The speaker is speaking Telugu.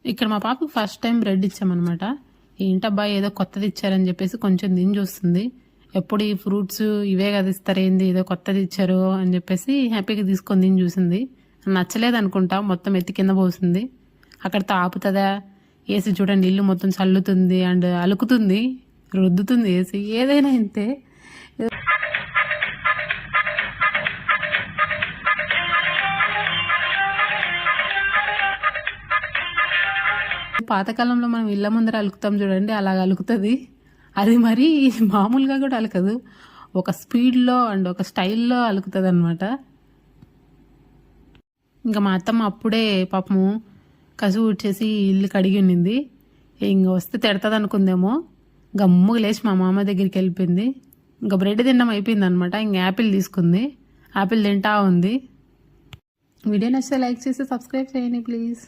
ఇక్కడ మా పాపకు ఫస్ట్ టైం బ్రెడ్ ఇచ్చామన్నమాట. ఏంటబ్బా ఏదో కొత్తది ఇచ్చారని చెప్పేసి కొంచెం తిని చూస్తుంది. ఎప్పుడు ఈ ఫ్రూట్స్ ఇవే కదా ఇస్తారేంది, ఏదో కొత్తది ఇచ్చారు అని చెప్పేసి హ్యాపీగా తీసుకొని తిని చూసింది. నచ్చలేదు అనుకుంటా, మొత్తం ఎత్తి కింద పోసింది. అక్కడితో ఆపుతుందా? ఏసీ చూడండి ఇల్లు మొత్తం చల్లుతుంది అండ్ అలుకుతుంది, రుద్దుతుంది ఏసీ. ఏదైనా ఇంతే. పాతకాలంలో మనం ఇళ్ళ ముందర అలుకుతాం చూడండి, అలాగ అలుకుతుంది. అది మరి మామూలుగా కూడా అలకదు, ఒక స్పీడ్లో అండ్ ఒక స్టైల్లో అలుకుతుంది అనమాట. ఇంకా మా అత్తమ్మ అప్పుడే పాపము కసువు ఊడ్చేసి ఇల్లు కడిగి ఉన్నింది. ఇంక వస్తే తిడతాది అనుకుందేమో, గమ్ముగా లేచి మా మామ దగ్గరికి వెళ్ళిపోయింది. ఇంకా బ్రెడ్ తినడం అయిపోయింది అనమాట. ఇంక యాపిల్ తీసుకుంది, యాపిల్ తింటా ఉంది. వీడియో నచ్చితే లైక్ చేసి సబ్స్క్రైబ్ చేయండి ప్లీజ్.